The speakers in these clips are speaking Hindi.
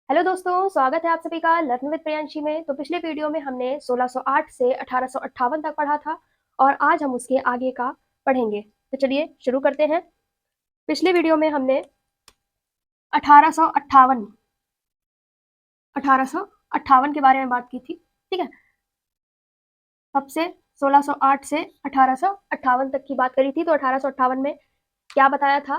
हेलो दोस्तों, स्वागत है आप सभी का लर्न विद प्रियांशी में। तो पिछले वीडियो में हमने 1608 से 1858 तक पढ़ा था और आज हम उसके आगे का पढ़ेंगे। तो चलिए शुरू करते हैं। पिछले वीडियो में हमने 1858 1858 के बारे में बात की थी। ठीक है, तब से 1608 से 1858 तक की बात करी थी। तो 1858 में क्या बताया था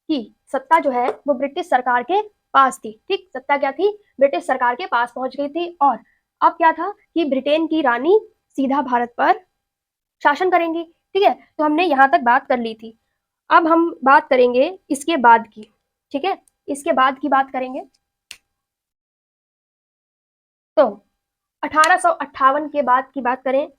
कि सत्ता जो है वो ब्रिटिश सरकार के पास थी। ठीक, सत्ता क्या थी? ब्रिटिश सरकार के पास पहुंच गई थी। और अब क्या था कि ब्रिटेन की रानी सीधा भारत पर शासन करेंगी। ठीक है, तो हमने यहां तक बात कर ली थी। अब हम बात करेंगे इसके बाद की। ठीक है, इसके बाद की बात करेंगे। तो 1858 के बाद की बात करें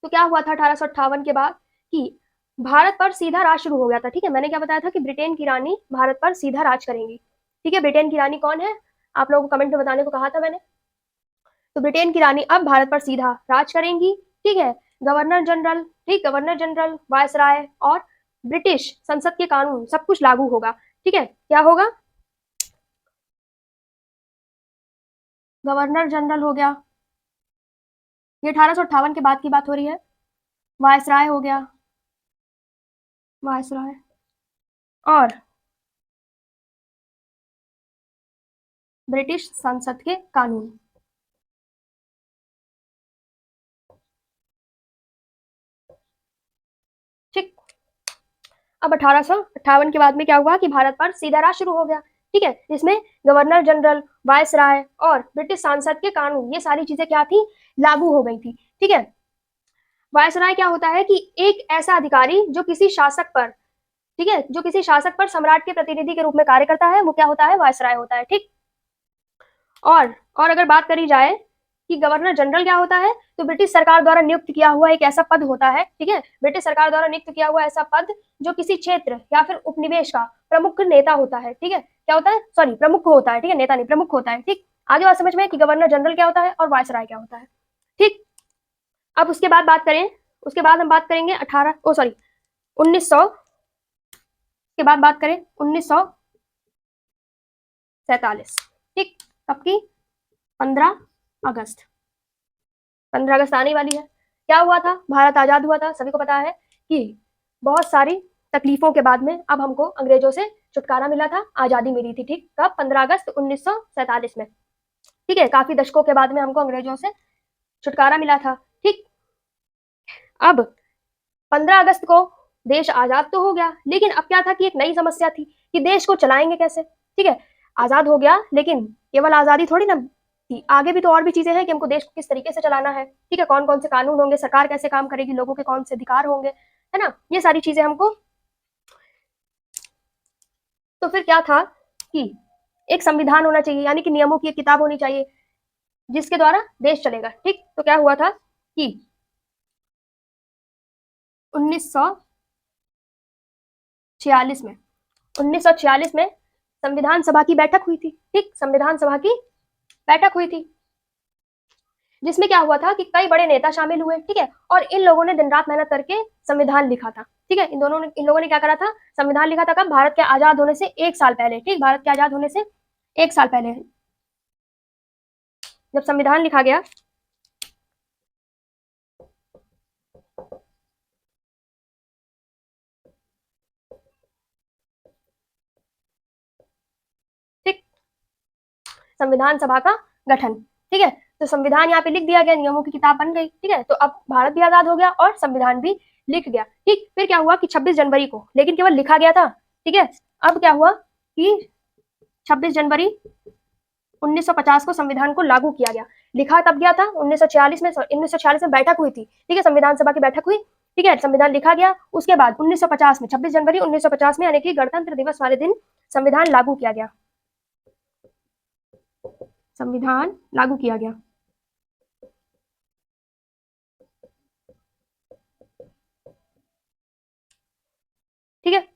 तो क्या हुआ था 1858 के बाद कि भारत पर सीधा राज शुरू हो गया था। ठीक है, मैंने क्या बताया था कि ब्रिटेन की रानी भारत पर सीधा राज करेंगी। ठीक है, ब्रिटेन की रानी कौन है? आप लोगों को कमेंट में बताने को कहा था मैंने। तो ब्रिटेन की रानी अब भारत पर सीधा राज करेंगी। ठीक है, गवर्नर जनरल, ठीक, गवर्नर जनरल, वायसराय और ब्रिटिश संसद के कानून सब कुछ लागू होगा। ठीक है, क्या होगा? गवर्नर जनरल हो गया, ये 1858 के बाद की बात हो रही है। वायसराय हो गया, वायसराय, और ब्रिटिश संसद के कानून। ठीक, अब 1858 के बाद में क्या हुआ कि भारत पर सीधा राज शुरू हो गया। ठीक है, जिसमें गवर्नर जनरल, वायसराय और ब्रिटिश सांसद के कानून, ये सारी चीजें क्या थी? लागू हो गई थी। ठीक है, वायसराय क्या होता है कि एक ऐसा अधिकारी जो किसी शासक पर, ठीक है, जो किसी शासक पर सम्राट के प्रतिनिधि के रूप में कार्य करता है, वो क्या होता है? वायसराय होता है। ठीक, और अगर बात करी जाए कि गवर्नर जनरल क्या होता है, तो ब्रिटिश सरकार द्वारा नियुक्त किया हुआ एक ऐसा पद होता है। ठीक है, ब्रिटिश सरकार द्वारा नियुक्त किया हुआ ऐसा पद जो किसी क्षेत्र या फिर उपनिवेश का प्रमुख नेता होता है। ठीक है, क्या होता है? सॉरी, प्रमुख होता है। ठीक है, नेता नहीं, प्रमुख होता है। ठीक, आगे बात समझ में है कि गवर्नर जनरल क्या होता है और वायसराय क्या होता है। ठीक, अब उसके बाद बात करें, उसके बाद हम बात करेंगे 1900 के बाद बात करें 1947। ठीक, कब की? 15 अगस्त। 15 अगस्त आने वाली है। क्या हुआ था? भारत आजाद हुआ था, सभी को पता है कि बहुत सारी तकलीफों के बाद में अब हमको अंग्रेजों से छुटकारा मिला था, आजादी मिली थी। ठीक, कब? 15 अगस्त 1947 में। ठीक है, काफी दशकों के बाद में हमको अंग्रेजों से छुटकारा मिला था। ठीक, अब 15 अगस्त को देश आजाद तो हो गया, लेकिन अब क्या था कि एक नई समस्या थी कि देश को चलाएंगे कैसे। ठीक है, आजाद हो गया, लेकिन केवल आजादी थोड़ी ना थी, आगे भी तो और भी चीजें हैं कि हमको देश को किस तरीके से चलाना है। ठीक है, कौन कौन से कानून होंगे, सरकार कैसे काम करेगी, लोगों के कौन से अधिकार होंगे, है ना, ये सारी चीजें हमको। तो फिर क्या था कि एक संविधान होना चाहिए, यानी कि नियमों की एक किताब होनी चाहिए जिसके द्वारा देश चलेगा। ठीक, तो क्या हुआ था कि 1946 में 1946 में संविधान सभा की बैठक हुई थी। ठीक, संविधान सभा की बैठक हुई थी, जिसमें क्या हुआ था कि कई बड़े नेता शामिल हुए। ठीक है, और इन लोगों ने दिन रात मेहनत करके संविधान लिखा था। ठीक है, इन लोगों ने क्या करा था? संविधान लिखा था। कब? भारत के आजाद होने से 1 साल पहले। ठीक, भारत के आजाद होने से 1 साल पहले जब संविधान लिखा गया। ठीक, संविधान सभा का गठन। ठीक है, तो संविधान यहाँ पे लिख दिया गया, नियमों की किताब बन गई। ठीक है, तो अब भारत भी आजाद हो गया और संविधान भी लिख गया। ठीक, फिर क्या हुआ कि 26 जनवरी को, लेकिन केवल लिखा गया था। ठीक है, अब क्या हुआ कि 26 जनवरी 1950 को संविधान को लागू किया गया। लिखा तब गया था 1946 में बैठक हुई थी। ठीक है, संविधान सभा की बैठक हुई। ठीक है, संविधान लिखा गया। उसके बाद 1950 में, 26 जनवरी 1950 में, यानी कि गणतंत्र दिवस वाले दिन संविधान लागू किया गया। संविधान लागू किया गया। ठीक है,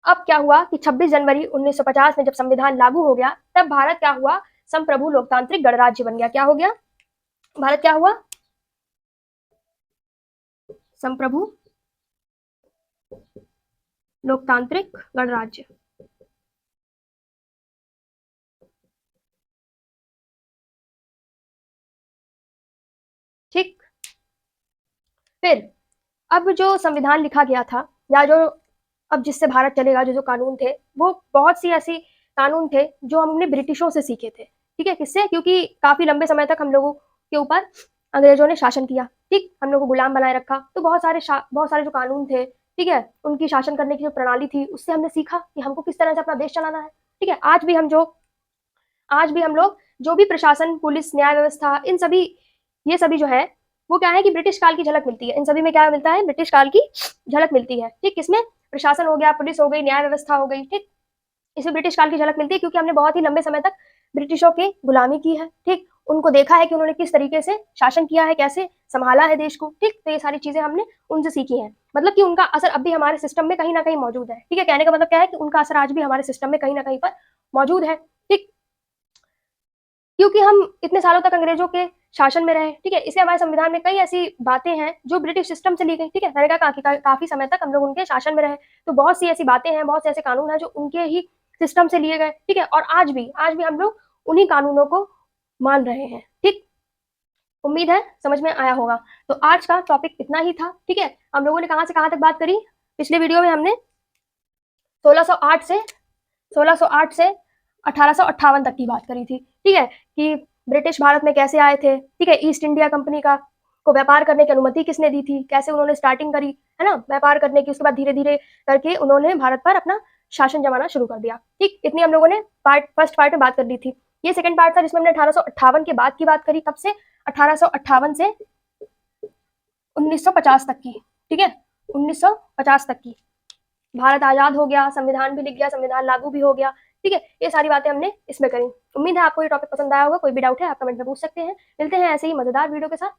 अब क्या हुआ कि 26 जनवरी 1950 में जब संविधान लागू हो गया, तब भारत क्या हुआ? संप्रभु लोकतांत्रिक गणराज्य बन गया। क्या हो गया? भारत क्या हुआ? संप्रभु लोकतांत्रिक गणराज्य। ठीक। फिर अब जो संविधान लिखा गया था, या जो अब जिससे भारत चलेगा, जो जो कानून थे, वो बहुत सी ऐसी कानून थे जो हमने ब्रिटिशों से सीखे थे। ठीक है, किससे? क्योंकि काफी लंबे समय तक हम लोगों के ऊपर अंग्रेजों ने शासन किया। ठीक, हम लोग को गुलाम बनाए रखा, तो बहुत सारे जो कानून थे, ठीक है, उनकी शासन करने की जो प्रणाली थी, उससे हमने सीखा कि हमको किस तरह से अपना देश चलाना है। ठीक है, आज भी हम लोग जो भी प्रशासन, पुलिस, न्याय व्यवस्था, इन सभी, ये सभी जो है, वो क्या है कि ब्रिटिश काल की झलक मिलती है। इन सभी में क्या मिलता है? ब्रिटिश काल की झलक मिलती है। ठीक, किसमें? प्रशासन हो गया, पुलिस हो गई, न्याय व्यवस्था हो गई। ठीक, इसमें ब्रिटिश काल की झलक मिलती है, क्योंकि हमने बहुत ही लंबे समय तक ब्रिटिशों की गुलामी की है। ठीक, उनको देखा है कि उन्होंने किस तरीके से शासन किया है, कैसे संभाला है देश को। ठीक, तो ये सारी चीजें हमने उनसे सीखी हैं। मतलब कि उनका असर अब भी हमारे सिस्टम में कहीं ना कहीं मौजूद है। ठीक है, कहने का मतलब क्या है कि उनका असर आज भी हमारे सिस्टम में कहीं ना कहीं पर मौजूद है। ठीक, क्योंकि हम इतने सालों तक अंग्रेजों के शासन में रहे। ठीक है, इसलिए हमारे संविधान में कई ऐसी बातें हैं जो ब्रिटिश सिस्टम से ली गई। ठीक है, मैंने कहा काफी समय तक हम लोग उनके शासन में रहे, तो बहुत सी ऐसी बातें हैं, बहुत से ऐसे कानून हैं जो उनके ही सिस्टम से लिए गए। ठीक है, और आज भी हम लोग उन्हीं कानूनों को मान रहे हैं। ठीक, उम्मीद है समझ में आया होगा। तो आज का टॉपिक इतना ही था। ठीक है, हम लोगों ने कहाँ से कहाँ तक बात करी? पिछले वीडियो में हमने 1608 से 1608 से 1858 तक की बात करी थी। ठीक है, कि ब्रिटिश भारत में कैसे आए थे। ठीक है, ईस्ट इंडिया कंपनी का को व्यापार करने की अनुमति किसने दी थी, कैसे उन्होंने स्टार्टिंग करी, है ना, व्यापार करने की। उसके बाद धीरे धीरे करके उन्होंने भारत पर अपना शासन जमाना शुरू कर दिया। ठीक, इतनी हम लोगों ने फर्स्ट पार्ट में बात कर ली थी। ये सेकंड पार्ट था जिसमें हमने 1858 के बाद की बात करी। कब से? 1858 से 1950 तक की। ठीक है, 1950 तक की। भारत आजाद हो गया, संविधान भी लिख गया, संविधान लागू भी हो गया। ठीक है, ये सारी बातें हमने इसमें करी। उम्मीद है आपको ये टॉपिक पसंद आया होगा। कोई भी डाउट है आप कमेंट में पूछ सकते हैं। मिलते हैं ऐसे ही मजेदार वीडियो के साथ।